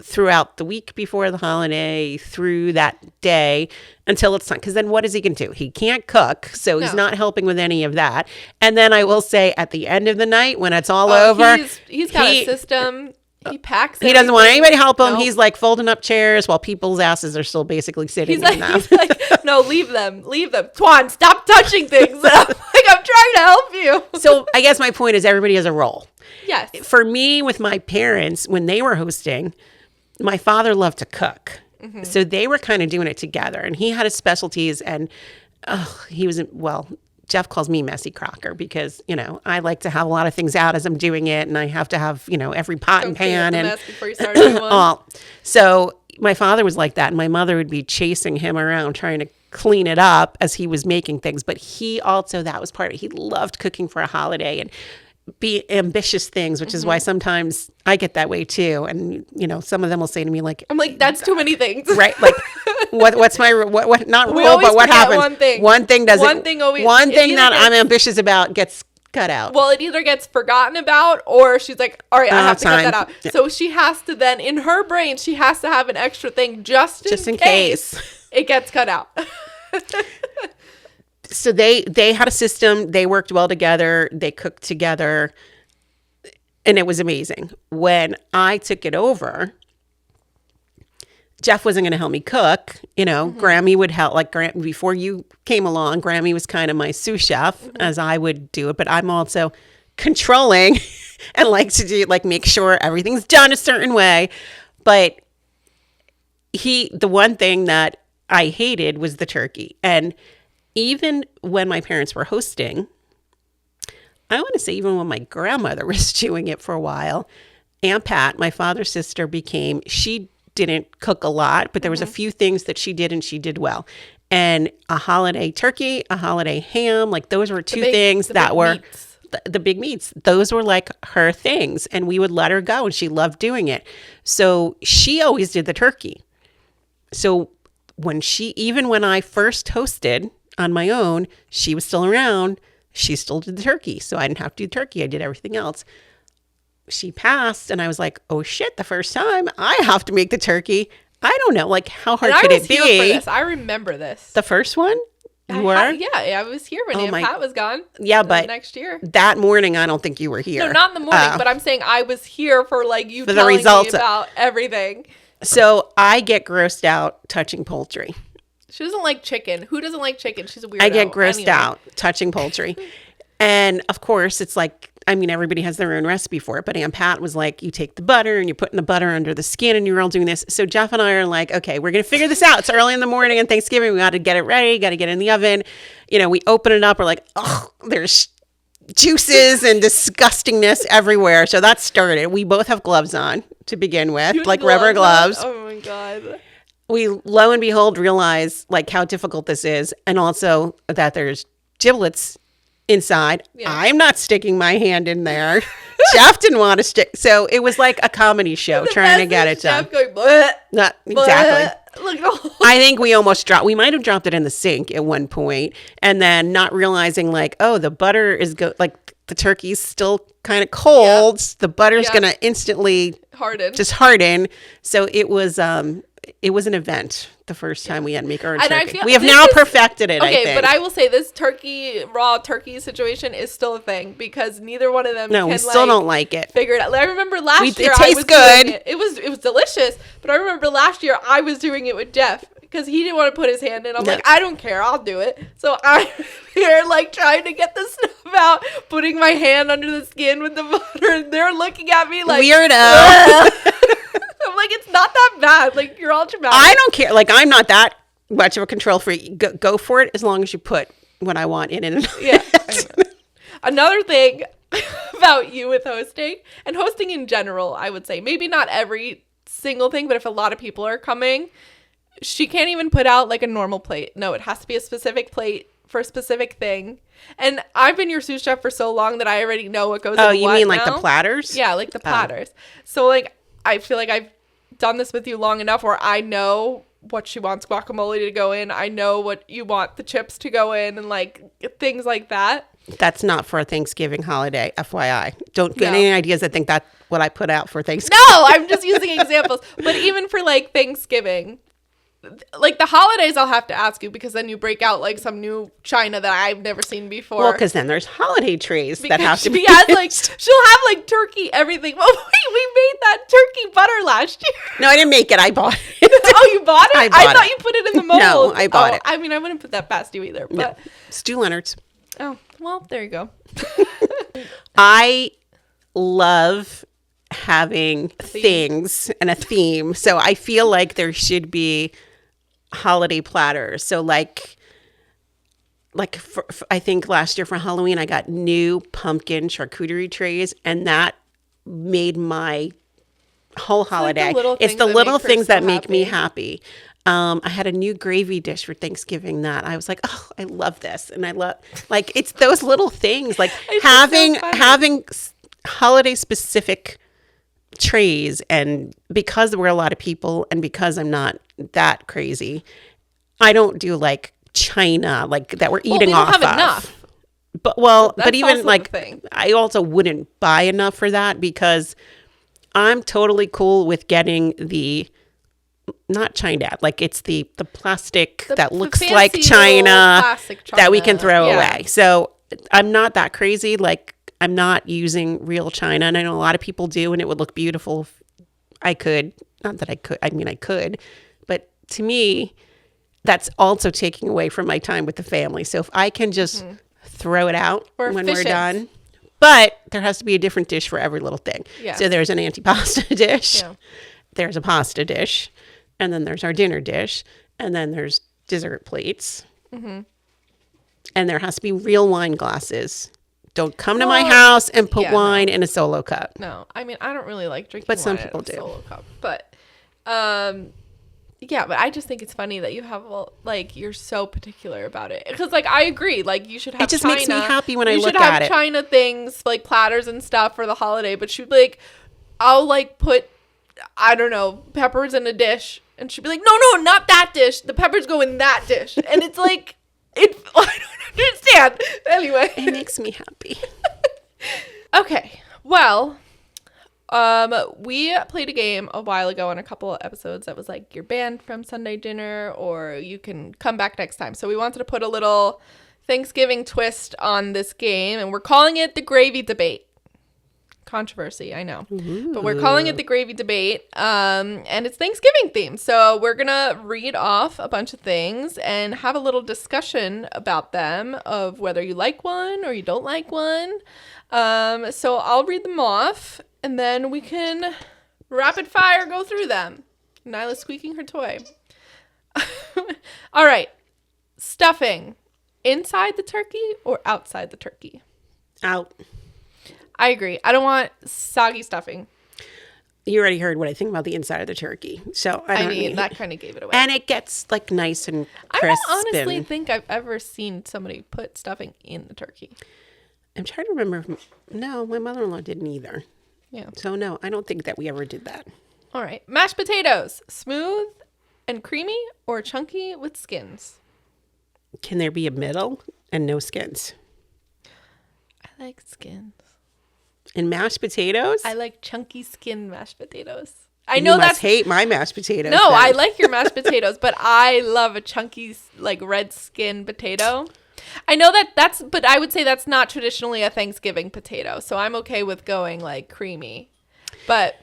throughout the week before the holiday, through that day until it's time. Because then what is he going to do? He can't cook. So he's not helping with any of that. And then I will say at the end of the night, when it's all over, he's got a system. He packs. He doesn't want anybody to help him. Nope. He's like folding up chairs while people's asses are still basically sitting in them. He's like, no, leave them. Twan, stop touching things. I'm trying to help you. So I guess my point is everybody has a role. Yes. For me, with my parents, when they were hosting, my father loved to cook. Mm-hmm. So they were kind of doing it together. And he had his specialties, and he was, Jeff calls me messy crocker because, I like to have a lot of things out as I'm doing it, and I have to have, every pot and pan and before you start doing one. all. So my father was like that, and my mother would be chasing him around trying to clean it up as he was making things. But he also, that was part of it. He loved cooking for a holiday and be ambitious things, which is why sometimes I get that way too. And, some of them will say to me like, I'm like, that's too many things. Right. Like what's my, what not rule, but what happens? One thing that I'm ambitious about gets cut out. Well, it either gets forgotten about, or she's like, all right, I have to cut that out. Yeah. So she has to then, in her brain, she has to have an extra thing just in case it gets cut out. So they had a system. They worked well together. They cooked together. And it was amazing. When I took it over, Jeff wasn't going to help me cook. You know, Grammy would help. Like before you came along, Grammy was kind of my sous chef as I would do it. But I'm also controlling and like to do like make sure everything's done a certain way. But the one thing that I hated was the turkey. And even when my parents were hosting, I want to say even when my grandmother was doing it for a while, Aunt Pat, my father's sister, she didn't cook a lot, but there was a few things that she did and she did well. And a holiday turkey, a holiday ham, like those were two things that were the big meats. Those were like her things. And we would let her go and she loved doing it. So she always did the turkey. So even when I first hosted on my own, she was still around. She still did the turkey. So I didn't have to do the turkey. I did everything else. She passed and I was like, oh shit, the first time I have to make the turkey. I don't know, like how hard could it be? I remember this. The first one? You were? I was here when Aunt Pat was gone. Yeah, but next year. That morning, I don't think you were here. No, not in the morning, but I'm saying I was here for like you for telling the results me about everything. So I get grossed out touching poultry. She doesn't like chicken. Who doesn't like chicken? She's a weirdo. I get grossed out touching poultry. And of course, it's like, I mean, everybody has their own recipe for it. But Aunt Pat was like, you take the butter and you're putting the butter under the skin and you're all doing this. So Jeff and I are like, okay, we're going to figure this out. It's early in the morning and Thanksgiving. We got to get it ready. Got to get it in the oven. You know, we open it up. We're like, oh, there's juices and disgustingness everywhere. So that started. We both have gloves on to begin with, like rubber gloves. Oh my God. We, lo and behold, realize like how difficult this is. And also that there's giblets inside. Yeah. I'm not sticking my hand in there. Jeff didn't want to stick. So it was like a comedy show trying to get it done. Jeff going, bleh, not bleh. Exactly. I think we we might have dropped it in the sink at one point and then not realizing like, oh, the butter is like the turkey's still kind of cold. Yeah. The butter's going to instantly harden. So it was an event the first time we had to make our own turkey. We have now perfected it, I think. But I will say this raw turkey situation is still a thing because neither one of them we still don't like it. Figure it out. I remember last year it tastes good. It was delicious, but I remember last year I was doing it with Jeff because he didn't want to put his hand in. I'm like, I don't care, I'll do it. So I'm here like trying to get the stuff out, putting my hand under the skin with the butter, and they're looking at me like weirdo. I'm like, it's not that bad. Like, you're all dramatic. I don't care. Like, I'm not that much of a control freak. Go for it as long as you put what I want in it. Yeah. Another thing about you with hosting, and hosting in general, I would say, maybe not every single thing, but if a lot of people are coming, she can't even put out like a normal plate. No, it has to be a specific plate for a specific thing. And I've been your sous chef for so long that I already know what goes in what. Oh, you mean like the platters? Yeah, like the platters. So, like, I feel like I've done this with you long enough where I know what she wants guacamole to go in. I know what you want the chips to go in and like things like that. That's not for a Thanksgiving holiday, FYI. Don't get any ideas. I think that's what I put out for Thanksgiving. No, I'm just using examples. But even for like Thanksgiving, like the holidays, I'll have to ask you because then you break out like some new china that I've never seen before. Well, because then there's holiday trees that have to be. She has like she'll have like turkey everything. Well, we made that turkey butter last year. No, I didn't make it. I bought it. Oh, you bought it? I thought you put it in the mold. No, I bought it. I mean, I wouldn't put that past you either. But no. Stu Leonard's. Oh, well, there you go. I love having things and a theme. So I feel like there should be holiday platters. So like I think last year for Halloween, I got new pumpkin charcuterie trays, and that made my whole holiday. It's the little things that make me happy. I had a new gravy dish for Thanksgiving that I was like, oh, I love this. And I love, like, it's those little things, like having holiday specific trays. And because we're a lot of people and because I'm not that crazy, I don't do like china, like that we're eating off of. Enough. But even like, I also wouldn't buy enough for that because I'm totally cool with getting the, not china, like it's the plastic that looks like china that we can throw away. So I'm not that crazy. Like I'm not using real china, and I know a lot of people do, and it would look beautiful if I could. Not that I could. I mean, I could to me, that's also taking away from my time with the family. So if I can just throw it out Or when efficient. we're done. But there has to be a different dish for every little thing. Yes. So there's an antipasta dish. Yeah. There's a pasta dish. And then there's our dinner dish. And then there's dessert plates. And there has to be real wine glasses. Don't come to my house and put wine in a solo cup. No, I mean, I don't really like drinking But some wine people out of a do. solo cup. But, yeah, but I just think it's funny that you have, like, you're so particular about it. Because, like, I agree. Like, you should have It just makes me China. happy when I You look should have at it. China things, like platters and stuff for the holiday. But she'd be like, I'll, like, put, I don't know, peppers in a dish. And she'd be like, no, not that dish. The peppers go in that dish. And it's like, I don't understand. Anyway. It makes me happy. Okay. Well, we played a game a while ago on a couple of episodes that was like, you're banned from Sunday dinner or you can come back next time. So we wanted to put a little Thanksgiving twist on this game, and we're calling it the gravy debate. Controversy, I know. But we're calling it the gravy debate, and it's Thanksgiving themed. So we're going to read off a bunch of things and have a little discussion about them, of whether you like one or you don't like one. So I'll read them off, and then we can rapid fire go through them. Nyla's squeaking her toy. All right. Stuffing. Inside the turkey or outside the turkey? Out. I agree. I don't want soggy stuffing. You already heard what I think about the inside of the turkey. So I mean, that kind of gave it away. And it gets like nice and I crisp. don't honestly and think I've ever seen somebody put stuffing in the turkey. I'm trying to remember. No, my mother-in-law didn't either. Yeah. So no, I don't think that we ever did that. All right. Mashed potatoes. Smooth and creamy or chunky with skins? Can there be a middle and no skins? I like skins. In mashed potatoes? I like chunky skin mashed potatoes. I know know you that's must hate my mashed potatoes. No, then. I like your mashed potatoes, but I love a chunky, like, red skin potato. I know but I would say that's not traditionally a Thanksgiving potato, so I'm okay with going, like, creamy. But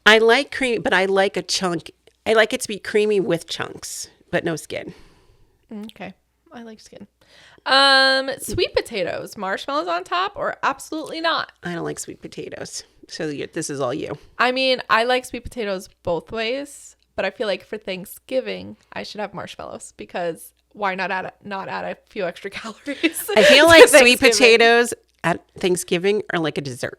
I like cream, but I like a chunk. I like it to be creamy with chunks, but no skin. okay, I like skin. Sweet potatoes, marshmallows on top, or absolutely not? I don't like sweet potatoes. So this is all you. I mean, I like sweet potatoes both ways, but I feel like for Thanksgiving, I should have marshmallows because why not add a few extra calories? I feel to like sweet Thanksgiving? potatoes at Thanksgiving are like a dessert.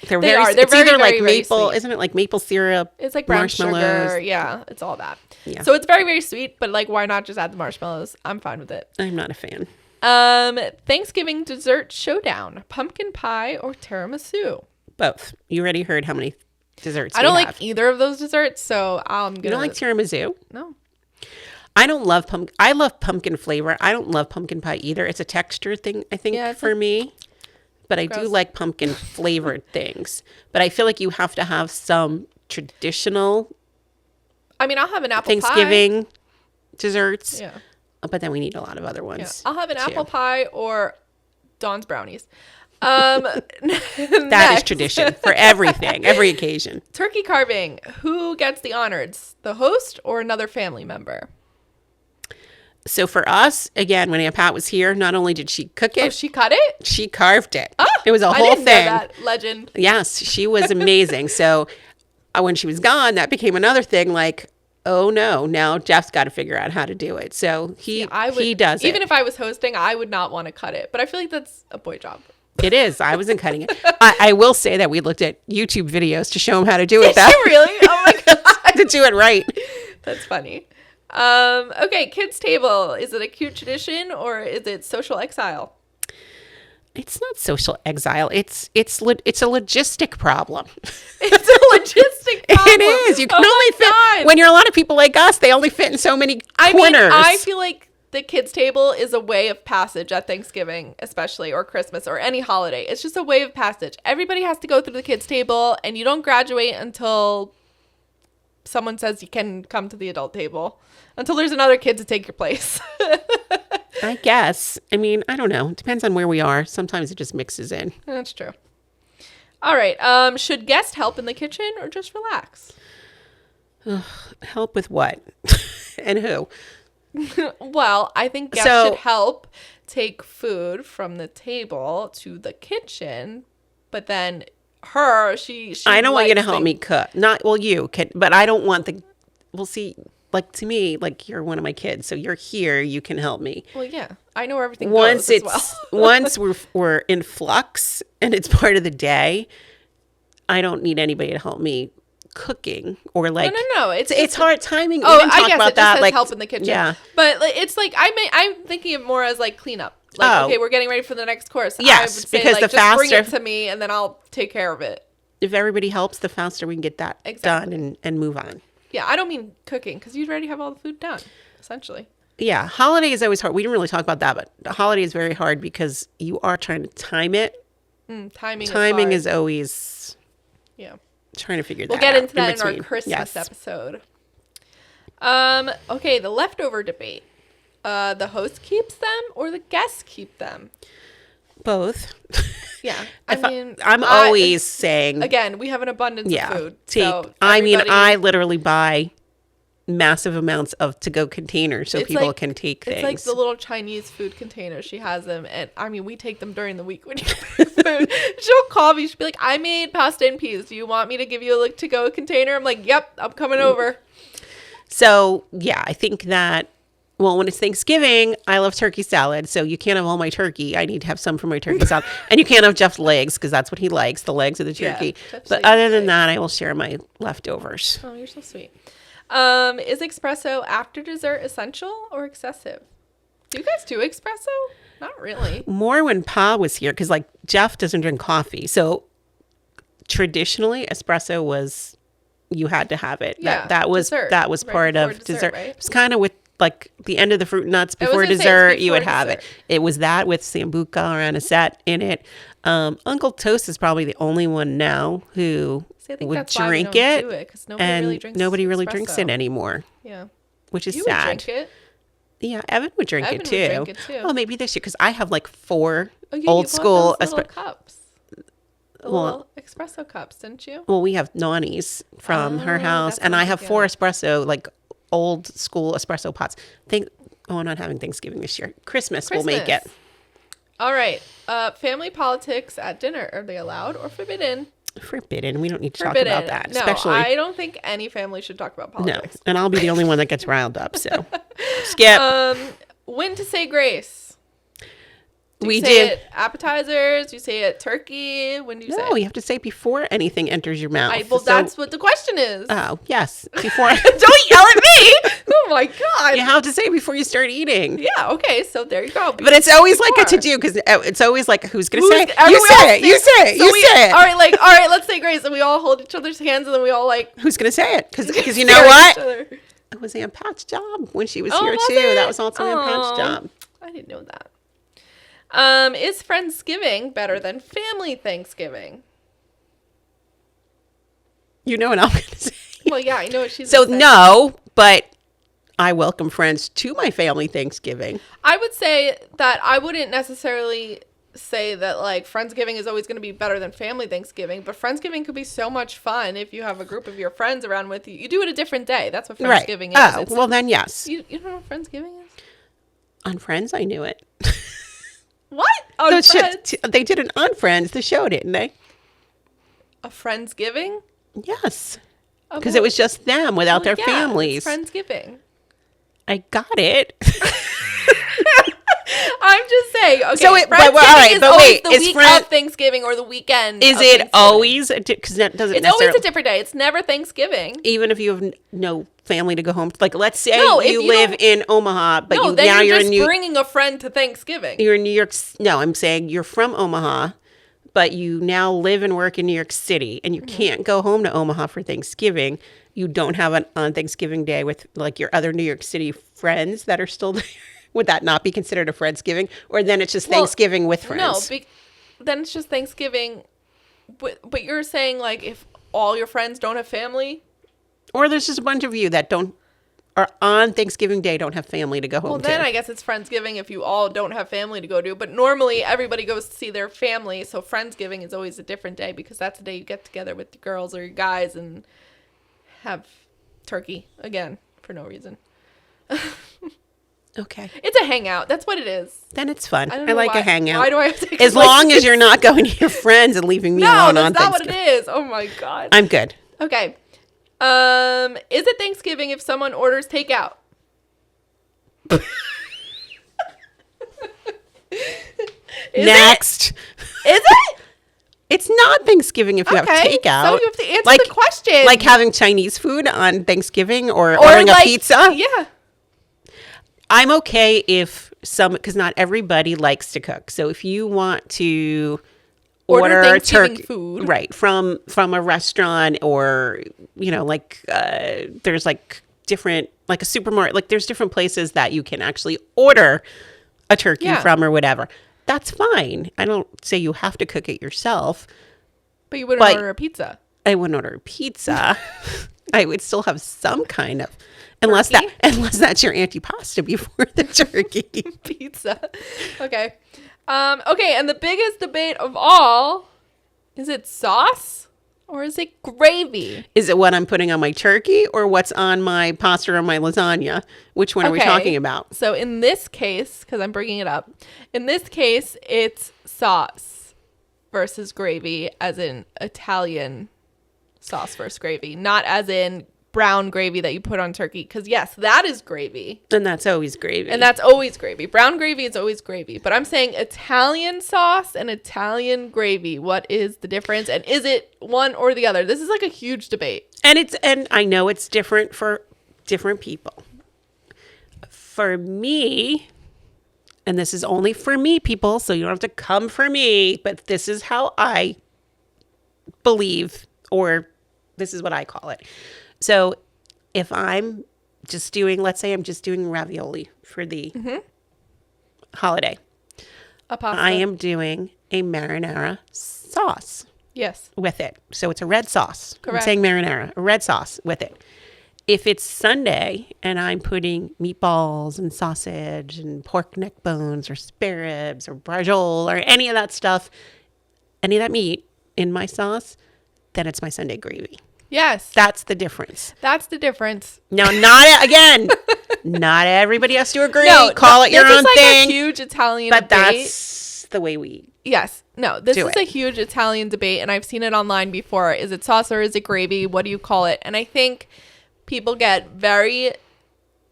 They're They very, are. They're it's very, either very, like very maple, sweet. isn't it like maple syrup? It's like brown marshmallows. sugar. Yeah, it's all that. Yeah. So it's very, very sweet, but like, why not just add the marshmallows? I'm fine with it. I'm not a fan. Thanksgiving dessert showdown: pumpkin pie or tiramisu? Both. You already heard how many desserts I don't we like have. either of those desserts, so I'm gonna. You don't like tiramisu? No. I don't love pumpkin. I love pumpkin flavor. I don't love pumpkin pie either. It's a texture thing, I think, Yeah, it's for like- me. But I do Gross. like pumpkin flavored things. But I feel like you have to have some traditional I mean, I'll have an apple Thanksgiving desserts. pie. Yeah. But then we need a lot of other Yeah. ones. I'll have an too. apple pie or Dawn's brownies. That is tradition for everything, every occasion. Turkey carving. Who gets the honors? The host or another family member? So for us, again, when Aunt Pat was here, not only did she cook it, Oh, she cut it? she carved it. Oh, It was a I whole didn't thing. know that. Legend. Yes, she was amazing. So when she was gone, that became another thing like, oh no, now Jeff's got to figure out how to do it. So he does it. Even if I was hosting, I would not want to cut it. But I feel like that's a boy job. It is. I wasn't cutting it. I will say that we looked at YouTube videos to show him how to do it. Did you really? Oh my God. To do it right. That's funny. Okay, kids' table. Is it a cute tradition or is it social exile? It's not social exile. It's a logistic problem. It's a logistic problem. It is. You can Oh only my fit God. when you're a lot of people like us. They only fit in so many I corners. mean, I feel like the kids' table is a way of passage at Thanksgiving, especially, or Christmas, or any holiday. It's just a way of passage. Everybody has to go through the kids' table, and you don't graduate until someone says you can come to the adult table, until there's another kid to take your place. I guess. I mean, I don't know. It depends on where we are. Sometimes it just mixes in. That's true. All right. Should guests help in the kitchen or just relax? Help with what? And who? Well, I think guests So- should help take food from the table to the kitchen, but then she I don't want you to likes help me things- cook. Not, well, you can, but I don't want well, see, like to me, like you're one of my kids. So you're here, you can help me. Well, yeah, I know where everything Once goes as it's, well. once we're in flux and it's part of the day, I don't need anybody to help me cooking or like, No. it's just- hard timing. We Oh, didn't I talk guess about it just that. says Like help in the kitchen. Yeah. But like, it's like I'm thinking of more as like cleanup. Like, Oh. okay, we're getting ready for the next course. Yes, I would say, because like, the just bring it faster- to me and then I'll take care of it. If everybody helps, the faster we can get that Exactly. done and move on. Yeah, I don't mean cooking because you'd already have all the food done, essentially. Yeah, holiday is always hard. We didn't really talk about that, but the holiday is very hard because you are trying to time it. Timing Timing is is always yeah. trying to figure We'll that out. get into that in our between. Christmas Yes. episode. Okay, the leftover debate. The host keeps them or the guests keep them? Both. Yeah, I'm always saying, again, we have an abundance yeah, of food. take. So I mean, everybody- I literally buy massive amounts of to-go containers so It's people like- can take things. It's like the little Chinese food containers. She has them, and I mean, we take them during the week when you make food. She'll call me. She'll be like, "I made pasta and peas. Do you want me to give you a to-go container?" I'm like, "Yep, I'm coming over." So yeah, I think that. Well, when it's Thanksgiving, I love turkey salad. So you can't have all my turkey. I need to have some for my turkey salad. And you can't have Jeff's legs because that's what he likes, the legs of the Yeah, turkey. Jeff But likes other than legs. that, I will share my leftovers. Oh, you're so sweet. Is espresso after dessert essential or excessive? Do you guys do espresso? Not really. More when Pa was here because like Jeff doesn't drink coffee. So traditionally, espresso was you had to have it. Yeah, that was dessert, that was right part before of dessert, dessert. right? It was kind of with like the end of the fruit nuts was before gonna say, it's dessert. You would before have dessert. it. It was that with sambuca or anisette in it. Uncle Toast is probably the only one now who See, I think would that's why we drink don't it, do it because nobody and really drinks. nobody really drinks espresso. it anymore, Yeah, which is you sad. would drink it. Yeah, Evan would drink Evan it would too. drink it too. Oh, maybe this year because I have like 4 Oh, yeah, old you bought school. those little cups. The Well- little espresso cups, didn't you? Well, we have Nonnies from her Oh, house, that's and what I I'm have thinking 4 of. espresso, like old school espresso pots. I'm not having Thanksgiving this year. Christmas will make it. Christmas. All right. Family politics at dinner. Are they allowed or forbidden? Forbidden. We don't need to Forbidden. talk about that, No, especially I don't think any family should talk about no. politics. And I'll be the only one that gets riled up. So skip. When to say grace? Do We you say did. it appetizers? Do you say it turkey? When do you say No, it? you have to say before anything enters your mouth. Well, So- that's what the question is. Oh, yes. Before Don't yell at me. Oh my God. you have to say before you start eating. Yeah. Okay. So there you go. But it's always like a Before. to do because it's always like, who's going to Who's- say it? You everyone say else it. You say it. So You we- say it. All right, let's say grace, and we all hold each other's hands, and then we all like Who's going to say it? Because you stare know at what? each other. It was Aunt Pat's job when she was Oh, here was too. it? That was also Aunt Pat's Aw. job. I didn't know that. Is Friendsgiving better than Family Thanksgiving? You know what I'm going to say. Well, yeah, I know what she's So gonna say. no, but I welcome friends to my family Thanksgiving. I would say that I wouldn't necessarily say that like Friendsgiving is always going to be better than Family Thanksgiving, but Friendsgiving could be so much fun if you have a group of your friends around with you. You do it a different day. That's what Right. Friendsgiving is. Oh, It's- well then yes. you don't know what Friendsgiving is? On Friends, I knew it. What? On Those Friends? they did it on Friends, the show, didn't they? A Friendsgiving? Yes. Oh, Because it was just them without their yeah, families. It's Friendsgiving. I got it. I'm just saying. Okay, So it- but- Friendsgiving all right, is but always wait, the is week Friend- of Thanksgiving or the weekend. Is of it Thanksgiving. always? Because that doesn't It's necessarily. always a different day. It's never Thanksgiving. Even if you have no family to go home to. Like, let's say No, if you you live don't- in Omaha, but No, you, then now you're you're just in New bringing a friend to Thanksgiving. you're in New York. No, I'm saying you're from Omaha, but you now live and work in New York City, and you Mm-hmm. can't go home to Omaha for Thanksgiving. You don't have an on Thanksgiving Day with like your other New York City friends that are still there. Would that not be considered a Friendsgiving, or then it's just Well, Thanksgiving with friends? No, then it's just Thanksgiving. But you're saying like if all your friends don't have family. Or there's just a bunch of you that don't are on Thanksgiving Day don't have family to go home Well, to. then I guess it's Friendsgiving if you all don't have family to go to. But normally everybody goes to see their family. So Friendsgiving is always a different day because that's the day you get together with the girls or your guys and have turkey again for no reason. Okay. It's a hangout. That's what it is. Then it's fun. I don't I know like why. a hangout. Why do I have to As explain long as this? you're not going to your friends and leaving me No, alone that's on not what it Thanksgiving. is. Oh my God. I'm good. Okay. Is it Thanksgiving if someone orders takeout? Next. Is it? It's not Thanksgiving if you have Okay. takeout. So you have to answer the question. Like having Chinese food on Thanksgiving or or ordering like, a pizza. Yeah. I'm okay if because not everybody likes to cook. So if you want to Order order Thanksgiving food. right, from a restaurant or, there's like different, like a supermarket, like there's different places that you can actually order a turkey Yeah. from or whatever. That's fine. I don't say you have to cook it yourself. But you wouldn't But- order a pizza. I wouldn't order a pizza. I would still have some kind of, unless Turkey? that's your antipasta before the turkey. Pizza. Okay. Okay, and the biggest debate of all, is it sauce or is it gravy? Is it what I'm putting on my turkey or what's on my pasta or my lasagna? Which one are we Okay. talking about? So in this case, because I'm bringing it up, in this case, it's sauce versus gravy, as in Italian sauce versus gravy, not as in brown gravy that you put on turkey. Because yes, that is gravy. And that's always gravy. And that's always gravy. Brown gravy is always gravy. But I'm saying Italian sauce and Italian gravy. What is the difference? And is it one or the other? This is like a huge debate. and I know it's different for different people. For me, and this is only for me, people, so you don't have to come for me, but this is how I believe, or this is what I call it. So if I'm just doing, let's say I'm just doing ravioli for the holiday, A pasta. I am doing a marinara sauce Yes. with it. So it's a red sauce. Correct. I'm saying marinara, a red sauce with it. If it's Sunday and I'm putting meatballs and sausage and pork neck bones or spare ribs or brajol or any of that stuff, any of that meat in my sauce, then it's my Sunday gravy. Yes. That's the difference. That's the difference. Now, not everybody has to agree. No, Call it your this own is like thing. a huge Italian But debate. that's the way we. Yes. No, this Do is it. a huge Italian debate, and I've seen it online before. Is it sauce or is it gravy? What do you call it? And I think people get very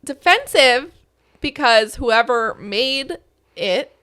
defensive because whoever made it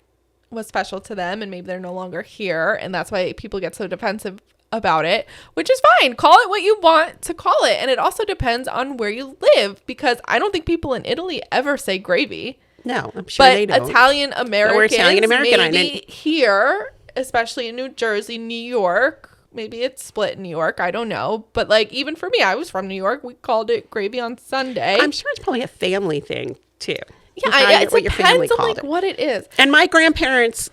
was special to them, and maybe they're no longer here, and that's why people get so defensive about it, which is fine. Call it what you want to call it. And it also depends on where you live, because I don't think people in Italy ever say gravy. No, I'm sure But they don't. Italian Americans, Italian-American, I maybe didn't- here, especially in New Jersey, New York, maybe it's split in New York, I don't know. But like, even for me, I was from New York. We called it gravy on Sunday. I'm sure it's probably a family thing too. yeah, How you- it what your family depends on called like it. what it is. And my grandparents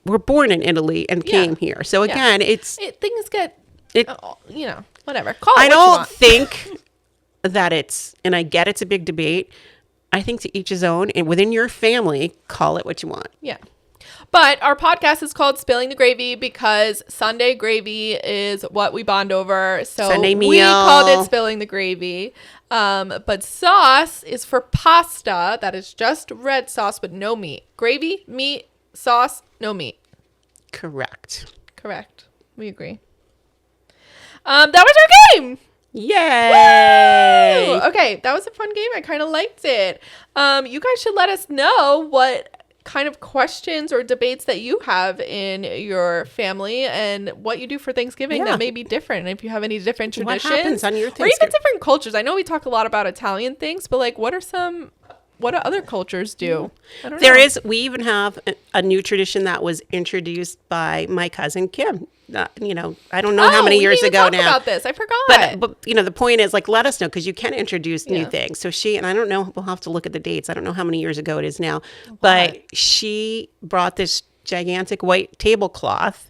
were born in Italy and Yeah. came here. So Yeah. again, Things get, It- whatever. Call it I what you don't want. think that and I get it's a big debate. I think to each his own, and within your family, call it what you want. Yeah. But our podcast is called Spilling the Gravy because Sunday gravy is what we bond over. So Sunday we meal. called it Spilling the Gravy. But sauce is for pasta. That is just red sauce with no meat. Gravy, meat, sauce, no meat. Correct. Correct. We agree. That was our game. Yay! Ooh, okay, that was a fun game. I kind of liked it. You guys should let us know what kind of questions or debates that you have in your family and what you do for Thanksgiving Yeah. that may be different. And if you have any different What traditions happens on your or even Thanksgiving? different cultures. I know we talk a lot about Italian things, but like, what do other cultures do? I don't know. We even have a new tradition that was introduced by my cousin Kim. I don't know how many we years didn't ago talk now. about this. I forgot. But the point is, like, let us know, because you can introduce new Yeah. things. So and I don't know, we'll have to look at the dates. I don't know how many years ago it is now, but she brought this gigantic white tablecloth,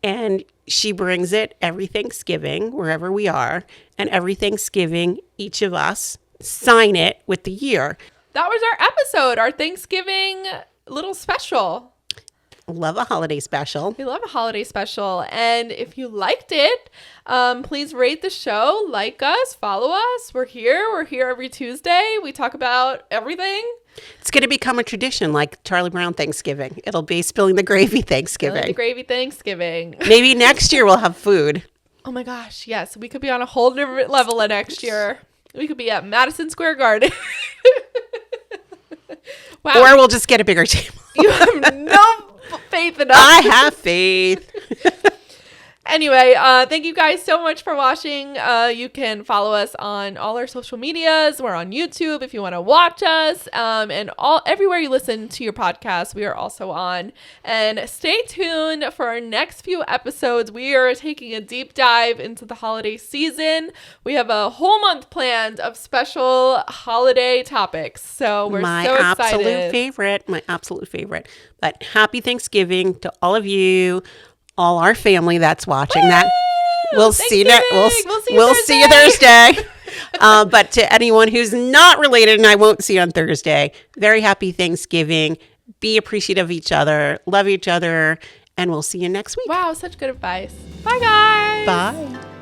and she brings it every Thanksgiving, wherever we are, and every Thanksgiving, each of us sign it with the year. That was our episode, our Thanksgiving little special. Love a holiday special. We love a holiday special. And if you liked it, please rate the show, like us, follow us. We're here. We're here every Tuesday. We talk about everything. It's going to become a tradition like Charlie Brown Thanksgiving. It'll be Spilling the Gravy Thanksgiving. The gravy Thanksgiving. Maybe next year we'll have food. Oh my gosh, yes. We could be on a whole different level next year. We could be at Madison Square Garden. Wow. Or we'll just get a bigger table. You have no faith in us. I have faith. Anyway, thank you guys so much for watching. You can follow us on all our social medias. We're on YouTube if you want to watch us. And everywhere you listen to your podcast, we are also on. And stay tuned for our next few episodes. We are taking a deep dive into the holiday season. We have a whole month planned of special holiday topics. So we're so excited. My absolute favorite. But happy Thanksgiving to all of you. All our family that's watching. Woo! That we'll see you Thursday. Thursday. But to anyone who's not related and I won't see on Thursday, very happy Thanksgiving. Be appreciative of each other, love each other, and we'll see you next week. Wow, such good advice. Bye, guys. Bye.